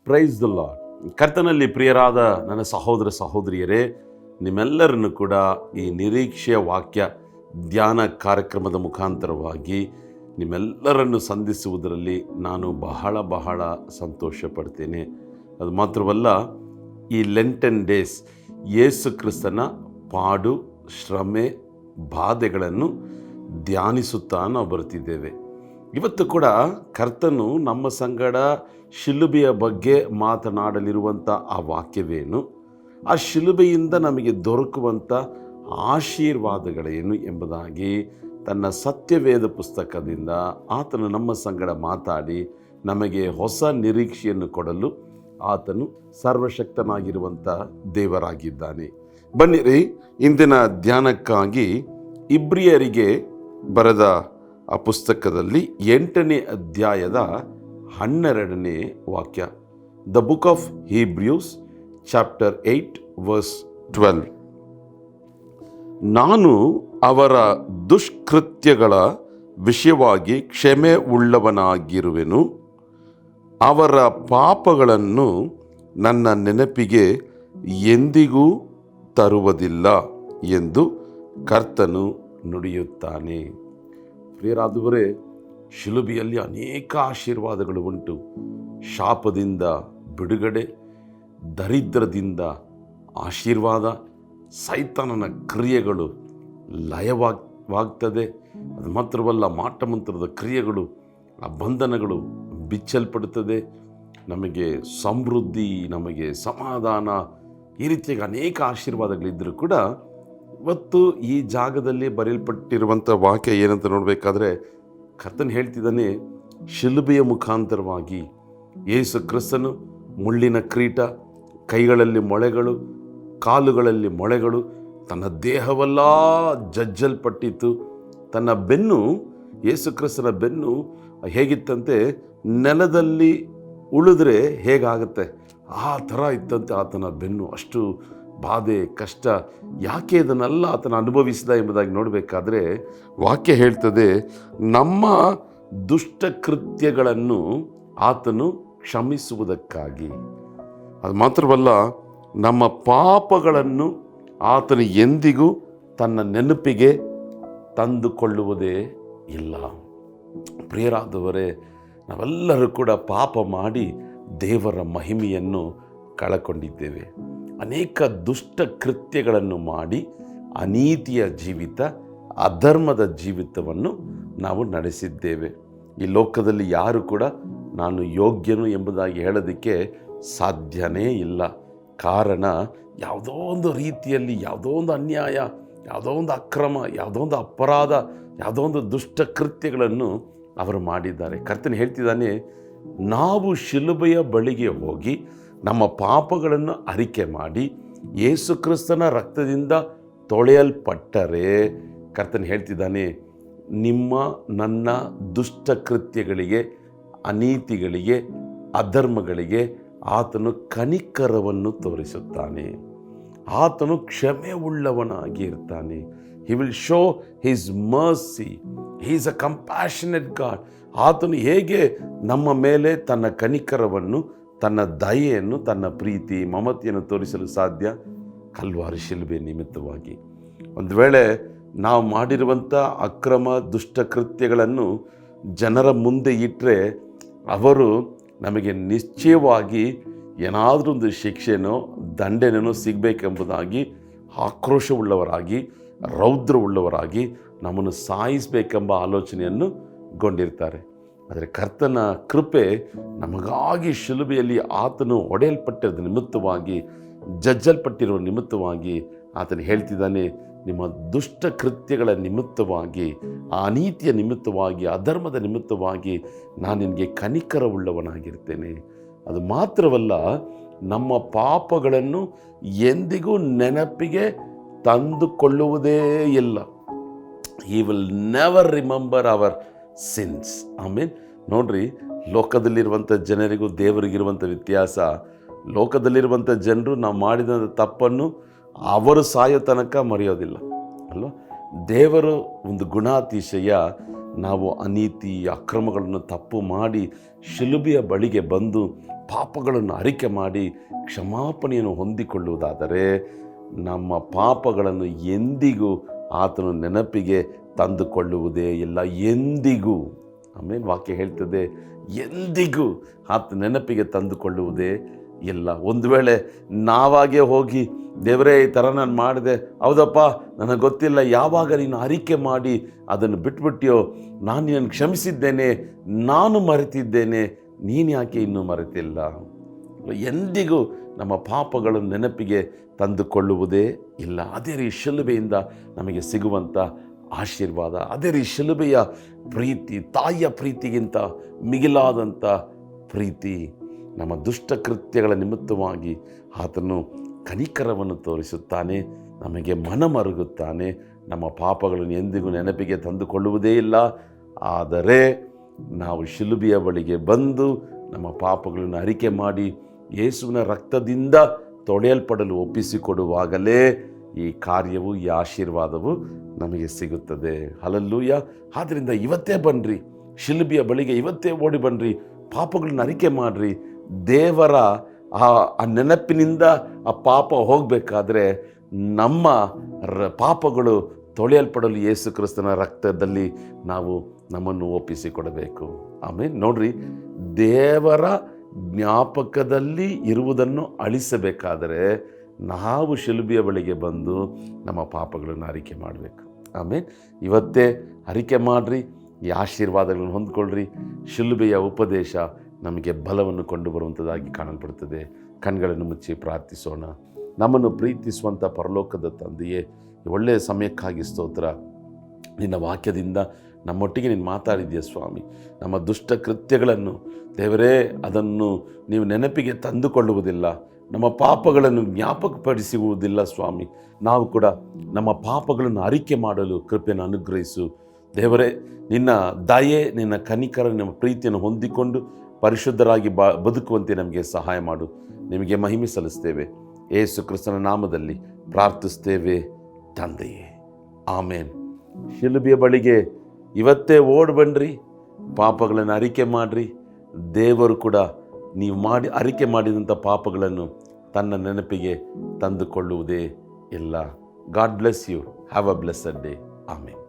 Praise the lord. ಕರ್ತನಲ್ಲಿ ಪ್ರಿಯರಾದ ನನ್ನ ಸಹೋದರ ಸಹೋದರಿಯರೇ, ನಿಮ್ಮೆಲ್ಲರನ್ನು ಕೂಡ ಈ ನಿರೀಕ್ಷೆಯ ವಾಕ್ಯ ಧ್ಯಾನ ಕಾರ್ಯಕ್ರಮದ ಮುಖಾಂತರವಾಗಿ ನಿಮ್ಮೆಲ್ಲರನ್ನು ಸಂಧಿಸುವುದರಲ್ಲಿ ನಾನು ಬಹಳ ಸಂತೋಷ ಪಡ್ತೇನೆ. ಅದು ಮಾತ್ರವಲ್ಲ, ಈ ಲೆಂಟನ್ ಡೇಸ್ ಯೇಸು ಕ್ರಿಸ್ತನ ಪಾಡು, ಶ್ರಮೆ, ಬಾಧೆಗಳನ್ನು ಧ್ಯಾನಿಸುತ್ತಾ ನಾವು ಬರುತ್ತಿದ್ದೇವೆ. ಇವತ್ತು ಕೂಡ ಕರ್ತನು ನಮ್ಮ ಸಂಗಡ ಶಿಲುಬೆಯ ಬಗ್ಗೆ ಮಾತನಾಡಲಿರುವಂಥ ಆ ವಾಕ್ಯವೇನು, ಆ ಶಿಲುಬೆಯಿಂದ ನಮಗೆ ದೊರಕುವಂಥ ಆಶೀರ್ವಾದಗಳೇನು ಎಂಬುದಾಗಿ ತನ್ನ ಸತ್ಯವೇದ ಪುಸ್ತಕದಿಂದ ಆತನು ನಮ್ಮ ಸಂಗಡ ಮಾತಾಡಿ ನಮಗೆ ಹೊಸ ನಿರೀಕ್ಷೆಯನ್ನು ಕೊಡಲು ಆತನು ಸರ್ವಶಕ್ತನಾಗಿರುವಂಥ ದೇವರಾಗಿದ್ದಾನೆ. ಬನ್ನಿರಿ, ಇಂದಿನ ಧ್ಯಾನಕ್ಕಾಗಿ ಇಬ್ರಿಯರಿಗೆ ಬರೆದ ಆ ಪುಸ್ತಕದಲ್ಲಿ 8ನೇ ಅಧ್ಯಾಯದ 12ನೇ ವಾಕ್ಯ. The book of Hebrews chapter 8 verse 12. ನಾನು ಅವರ ದುಷ್ಕೃತ್ಯಗಳ ವಿಷಯವಾಗಿ ಕ್ಷಮೆ ಉಳ್ಳವನಾಗಿರುವೆನು, ಅವರ ಪಾಪಗಳನ್ನು ನನ್ನ ನೆನಪಿಗೆ ಎಂದಿಗೂ ತರುವುದಿಲ್ಲ ಎಂದು ಕರ್ತನು ನುಡಿಯುತ್ತಾನೆ. ಪ್ರಿಯರಾದವರೇ, ಶಿಲುಬೆಯಲ್ಲಿ ಅನೇಕ ಆಶೀರ್ವಾದಗಳು ಉಂಟು. ಶಾಪದಿಂದ ಬಿಡುಗಡೆ, ದರಿದ್ರದಿಂದ ಆಶೀರ್ವಾದ, ಸೈತಾನನ ಕ್ರಿಯೆಗಳು ಲಯವಾಗ್ತದೆ. ಅದು ಮಾತ್ರವಲ್ಲ, ಮಾಟಮಂತ್ರದ ಕ್ರಿಯೆಗಳು, ಆ ಬಂಧನಗಳು ಬಿಚ್ಚಲ್ಪಡುತ್ತದೆ. ನಮಗೆ ಸಮೃದ್ಧಿ, ನಮಗೆ ಸಮಾಧಾನ, ಈ ರೀತಿಯಾಗಿ ಅನೇಕ ಆಶೀರ್ವಾದಗಳಿದ್ದರೂ ಕೂಡ ಇವತ್ತು ಈ ಜಾಗದಲ್ಲಿ ಬರೆಯಲ್ಪಟ್ಟಿರುವಂಥ ವಾಕ್ಯ ಏನಂತ ನೋಡಬೇಕಾದ್ರೆ, ಕರ್ತನು ಹೇಳ್ತಿದ್ದಾನೆ, ಶಿಲುಬೆಯ ಮುಖಾಂತರವಾಗಿ ಯೇಸು ಕ್ರಿಸ್ತನು ಮುಳ್ಳಿನ ಕಿರೀಟ, ಕೈಗಳಲ್ಲಿ ಮೊಳೆಗಳು, ಕಾಲುಗಳಲ್ಲಿ ಮೊಳೆಗಳು, ತನ್ನ ದೇಹವೆಲ್ಲ ಜಜ್ಜಲ್ಪಟ್ಟಿತ್ತು. ತನ್ನ ಬೆನ್ನು, ಯೇಸು ಕ್ರಿಸ್ತನ ಬೆನ್ನು ಹೇಗಿತ್ತಂತೆ, ನೆಲದಲ್ಲಿ ಉಳಿದ್ರೆ ಹೇಗಾಗುತ್ತೆ ಆ ಥರ ಇತ್ತಂತೆ ಆತನ ಬೆನ್ನು. ಅಷ್ಟು ಬಾಧೆ, ಕಷ್ಟ. ಯಾಕೆ ಇದನ್ನೆಲ್ಲ ಆತನ ಅನುಭವಿಸಿದ ಎಂಬುದಾಗಿ ನೋಡಬೇಕಾದ್ರೆ ವಾಕ್ಯ ಹೇಳ್ತದೆ, ನಮ್ಮ ದುಷ್ಟಕೃತ್ಯಗಳನ್ನು ಆತನು ಕ್ಷಮಿಸುವುದಕ್ಕಾಗಿ. ಅದು ಮಾತ್ರವಲ್ಲ, ನಮ್ಮ ಪಾಪಗಳನ್ನು ಆತನು ಎಂದಿಗೂ ತನ್ನ ನೆನಪಿಗೆ ತಂದುಕೊಳ್ಳುವುದೇ ಇಲ್ಲ. ಪ್ರಿಯರಾದವರೇ, ನಾವೆಲ್ಲರೂ ಕೂಡ ಪಾಪ ಮಾಡಿ ದೇವರ ಮಹಿಮೆಯನ್ನು ಕಳಕೊಂಡಿದ್ದೇವೆ. ಅನೇಕ ದುಷ್ಟ ಕೃತ್ಯಗಳನ್ನು ಮಾಡಿ ಅನೀತಿಯ ಜೀವಿತ, ಅಧರ್ಮದ ಜೀವಿತವನ್ನು ನಾವು ನಡೆಸಿದ್ದೇವೆ. ಈ ಲೋಕದಲ್ಲಿ ಯಾರು ಕೂಡ ನಾನು ಯೋಗ್ಯನು ಎಂಬುದಾಗಿ ಹೇಳೋದಕ್ಕೆ ಸಾಧ್ಯನೇ ಇಲ್ಲ. ಕಾರಣ, ಯಾವುದೋ ಒಂದು ರೀತಿಯಲ್ಲಿ ಯಾವುದೋ ಒಂದು ಅನ್ಯಾಯ, ಯಾವುದೋ ಒಂದು ಅಕ್ರಮ, ಯಾವುದೋ ಒಂದು ಅಪರಾಧ, ಯಾವುದೋ ಒಂದು ದುಷ್ಟ ಕೃತ್ಯಗಳನ್ನು ಅವರು ಮಾಡಿದ್ದಾರೆ. ಕರ್ತನು ಹೇಳ್ತಿದ್ದಾನೆ, ನಾವು ಶಿಲುಬೆಯ ಬಳಿಗೆ ಹೋಗಿ ನಮ್ಮ ಪಾಪಗಳನ್ನು ಅರಿಕೆ ಮಾಡಿ ಯೇಸು ಕ್ರಿಸ್ತನ ರಕ್ತದಿಂದ ತೊಳೆಯಲ್ಪಟ್ಟರೆ, ಕರ್ತನು ಹೇಳ್ತಿದ್ದಾನೆ, ನಿಮ್ಮ ನನ್ನ ದುಷ್ಟಕೃತ್ಯಗಳಿಗೆ, ಅನೀತಿಗಳಿಗೆ, ಅಧರ್ಮಗಳಿಗೆ ಆತನು ಕನಿಕರವನ್ನು ತೋರಿಸುತ್ತಾನೆ. ಆತನು ಕ್ಷಮೆ ಉಳ್ಳವನಾಗಿ ಇರ್ತಾನೆ. He will show his mercy. He is a compassionate god. ಆತನು ಹೇಗೆ ನಮ್ಮ ಮೇಲೆ ತನ್ನ ಕನಿಕರವನ್ನು, ತನ್ನ ದಯೆಯನ್ನು, ತನ್ನ ಪ್ರೀತಿ, ಮಮತೆಯನ್ನು ತೋರಿಸಲು ಸಾಧ್ಯ? ಕಲ್ವಾರಿ ಶಿಲುಬೆ ನಿಮಿತ್ತವಾಗಿ. ಒಂದು ವೇಳೆ ನಾವು ಮಾಡಿರುವಂಥ ಅಕ್ರಮ ದುಷ್ಟಕೃತ್ಯಗಳನ್ನು ಜನರ ಮುಂದೆ ಇಟ್ಟರೆ ಅವರು ನಮಗೆ ನಿಶ್ಚಯವಾಗಿ ಏನಾದರೂ ಒಂದು ಶಿಕ್ಷೆನೋ ದಂಡನೆಯೋ ಸಿಗಬೇಕೆಂಬುದಾಗಿ ಆಕ್ರೋಶವುಳ್ಳವರಾಗಿ, ರೌದ್ರವುಳ್ಳವರಾಗಿ ನಮ್ಮನ್ನು ಸಾಯಿಸಬೇಕೆಂಬ ಆಲೋಚನೆಯನ್ನು ಗೊಂಡಿರ್ತಾರೆ. ಆದರೆ ಕರ್ತನ ಕೃಪೆ ನಮಗಾಗಿ ಶಿಲುಬೆಯಲ್ಲಿ ಆತನು ಒಡೆಯಲ್ಪಟ್ಟಿರೋದ ನಿಮಿತ್ತವಾಗಿ, ಜಜ್ಜಲ್ಪಟ್ಟಿರುವ ನಿಮಿತ್ತವಾಗಿ ಆತನು ಹೇಳ್ತಿದ್ದಾನೆ, ನಿಮ್ಮ ದುಷ್ಟ ಕೃತ್ಯಗಳ ನಿಮಿತ್ತವಾಗಿ, ಆ ಅನೀತಿಯ ನಿಮಿತ್ತವಾಗಿ, ಅಧರ್ಮದ ನಿಮಿತ್ತವಾಗಿ ನಾನು ನಿನಗೆ ಕನಿಕರವುಳ್ಳವನಾಗಿರ್ತೇನೆ. ಅದು ಮಾತ್ರವಲ್ಲ, ನಮ್ಮ ಪಾಪಗಳನ್ನು ಎಂದಿಗೂ ನೆನಪಿಗೆ ತಂದುಕೊಳ್ಳುವುದೇ ಇಲ್ಲ. He will never remember our sins. Amen. ನೋಡ್ರಿ, ಲೋಕದಲ್ಲಿರುವಂಥ ಜನರಿಗೂ ದೇವರಿಗಿರುವಂಥ ವ್ಯತ್ಯಾಸ. ಲೋಕದಲ್ಲಿರುವಂಥ ಜನರು ನಾವು ಮಾಡಿದ ತಪ್ಪನ್ನು ಅವರು ಸಾಯೋ ತನಕ ಮರೆಯೋದಿಲ್ಲ ಅಲ್ವ. ದೇವರು ಒಂದು ಗುಣಾತಿಶಯ, ನಾವು ಅನೀತಿ ಅಕ್ರಮಗಳನ್ನು ತಪ್ಪು ಮಾಡಿ ಶಿಲುಬೆಯ ಬಳಿಗೆ ಬಂದು ಪಾಪಗಳನ್ನು ಅರಿಕೆ ಮಾಡಿ ಕ್ಷಮಾಪಣೆಯನ್ನು ಹೊಂದಿಕೊಳ್ಳುವುದಾದರೆ ನಮ್ಮ ಪಾಪಗಳನ್ನು ಎಂದಿಗೂ ಆತನು ನೆನಪಿಗೆ ತಂದುಕೊಳ್ಳುವುದೇ ಇಲ್ಲ. ಎಂದಿಗೂ, ಆಮೇಲೆ ವಾಕ್ಯ ಹೇಳ್ತದೆ, ಎಂದಿಗೂ ಆತ ನೆನಪಿಗೆ ತಂದುಕೊಳ್ಳುವುದೇ ಇಲ್ಲ. ಒಂದು ವೇಳೆ ನಾವಾಗೇ ಹೋಗಿ ದೇವರೇ ಈ ಥರ ನಾನು ಮಾಡಿದೆ, ಹೌದಪ್ಪ ನನಗೆ ಗೊತ್ತಿಲ್ಲ, ಯಾವಾಗ ನೀನು ಅರಿಕೆ ಮಾಡಿ ಅದನ್ನು ಬಿಟ್ಬಿಟ್ಟಿಯೋ, ನಾನು ನಿನ್ನನ್ನು ಕ್ಷಮಿಸಿದ್ದೇನೆ, ನಾನು ಮರೆತಿದ್ದೇನೆ, ನೀನು ಯಾಕೆ ಇನ್ನೂ ಮರೆತಿಲ್ಲ? ಎಂದಿಗೂ ನಮ್ಮ ಪಾಪಗಳನ್ನು ನೆನಪಿಗೆ ತಂದುಕೊಳ್ಳುವುದೇ ಇಲ್ಲ. ಅದೇ ರೀ ಶಿಲುಬೆಯಿಂದ ನಮಗೆ ಸಿಗುವಂಥ ಆಶೀರ್ವಾದ, ಅದೇ ರೀ ಶಿಲುಬೆಯ ಪ್ರೀತಿ, ತಾಯಿಯ ಪ್ರೀತಿಗಿಂತ ಮಿಗಿಲಾದಂಥ ಪ್ರೀತಿ. ನಮ್ಮ ದುಷ್ಟಕೃತ್ಯಗಳ ನಿಮಿತ್ತವಾಗಿ ಆತನು ಕನಿಕರವನ್ನು ತೋರಿಸುತ್ತಾನೆ, ನಮಗೆ ಮನಮರುಗುತ್ತಾನೆ. ನಮ್ಮ ಪಾಪಗಳನ್ನು ಎಂದಿಗೂ ನೆನಪಿಗೆ ತಂದುಕೊಳ್ಳುವುದೇ ಇಲ್ಲ. ಆದರೆ ನಾವು ಶಿಲುಬೆಯ ಬಳಿಗೆ ಬಂದು ನಮ್ಮ ಪಾಪಗಳನ್ನು ಅರಿಕೆ ಮಾಡಿ ಯೇಸುವಿನ ರಕ್ತದಿಂದ ತೊಳೆಯಲ್ಪಡಲು ಒಪ್ಪಿಸಿಕೊಡುವಾಗಲೇ ಈ ಕಾರ್ಯವು, ಈ ಆಶೀರ್ವಾದವು ನಮಗೆ ಸಿಗುತ್ತದೆ. ಹಲ್ಲೆಲೂಯಾ. ಆದ್ದರಿಂದ ಇವತ್ತೇ ಬನ್ನಿರಿ, ಶಿಲುಬೆಯ ಬಳಿಗೆ ಇವತ್ತೇ ಓಡಿ ಬನ್ನಿರಿ, ಪಾಪಗಳನ್ನ ಅರಿಕೆ ಮಾಡಿರಿ. ದೇವರ ಆ ನೆನಪಿನಿಂದ ಆ ಪಾಪ ಹೋಗಬೇಕಾದ್ರೆ ನಮ್ಮ ಪಾಪಗಳು ತೊಳೆಯಲ್ಪಡಲು ಯೇಸು ಕ್ರಿಸ್ತನ ರಕ್ತದಲ್ಲಿ ನಾವು ನಮ್ಮನ್ನು ಒಪ್ಪಿಸಿಕೊಡಬೇಕು. ಆಮೇಲೆ ನೋಡ್ರಿ, ದೇವರ ಜ್ಞಾಪಕದಲ್ಲಿ ಇರುವುದನ್ನು ಅಳಿಸಬೇಕಾದರೆ ನಾವು ಶಿಲುಬೆಯ ಬಳಿಗೆ ಬಂದು ನಮ್ಮ ಪಾಪಗಳನ್ನು ಅರಿಕೆ ಮಾಡಬೇಕು. ಆಮೇಲೆ ಇವತ್ತೇ ಅರಿಕೆ ಮಾಡಿರಿ, ಈ ಆಶೀರ್ವಾದಗಳನ್ನು ಹೊಂದ್ಕೊಳ್ರಿ. ಶಿಲುಬೆಯ ಉಪದೇಶ ನಮಗೆ ಬಲವನ್ನು ಕೊಂಡು ಬರುವಂಥದ್ದಾಗಿ ಕಾಣಲ್ಪಡುತ್ತದೆ. ಕಣ್ಗಳನ್ನು ಮುಚ್ಚಿ ಪ್ರಾರ್ಥಿಸೋಣ. ನಮ್ಮನ್ನು ಪ್ರೀತಿಸುವಂಥ ಪರಲೋಕದ ತಂದೆಯೇ, ಒಳ್ಳೆಯ ಸಮಯಕ್ಕಾಗಿ ಸ್ತೋತ್ರ. ನಿನ್ನ ವಾಕ್ಯದಿಂದ ನಮ್ಮೊಟ್ಟಿಗೆ ನೀನು ಮಾತಾಡಿದೆಯಾ ಸ್ವಾಮಿ. ನಮ್ಮ ದುಷ್ಟ ಕೃತ್ಯಗಳನ್ನು ದೇವರೇ ಅದನ್ನು ನೀವು ನೆನಪಿಗೆ ತಂದುಕೊಳ್ಳುವುದಿಲ್ಲ, ನಮ್ಮ ಪಾಪಗಳನ್ನು ಜ್ಞಾಪಕಪಡಿಸುವುದಿಲ್ಲ ಸ್ವಾಮಿ. ನಾವು ಕೂಡ ನಮ್ಮ ಪಾಪಗಳನ್ನು ಅರಿಕೆ ಮಾಡಲು ಕೃಪೆಯನ್ನು ಅನುಗ್ರಹಿಸು ದೇವರೇ. ನಿನ್ನ ದಯೆ, ನಿನ್ನ ಕನಿಕರ, ನಿಮ್ಮ ಪ್ರೀತಿಯನ್ನು ಹೊಂದಿಕೊಂಡು ಪರಿಶುದ್ಧರಾಗಿ ಬದುಕುವಂತೆ ನಮಗೆ ಸಹಾಯ ಮಾಡು. ನಿಮಗೆ ಮಹಿಮೆ ಸಲ್ಲಿಸ್ತೇವೆ, ಯೇಸು ಕ್ರಿಸ್ತನ ನಾಮದಲ್ಲಿ ಪ್ರಾರ್ಥಿಸ್ತೇವೆ ತಂದೆಯೇ, ಆಮೇನ್. ಶಿಲುಬೆಯ ಬಳಿಗೆ ಇವತ್ತೇ ಓಡಿ ಬನ್ನಿರಿ, ಪಾಪಗಳನ್ನು ಅರಿಕೆ ಮಾಡಿರಿ. ದೇವರು ಕೂಡ ನೀವು ಅರಿಕೆ ಮಾಡಿದಂಥ ಪಾಪಗಳನ್ನು ತನ್ನ ನೆನಪಿಗೆ ತಂದುಕೊಳ್ಳುವುದೇ ಇಲ್ಲ. God bless you. Have a blessed day. Amen.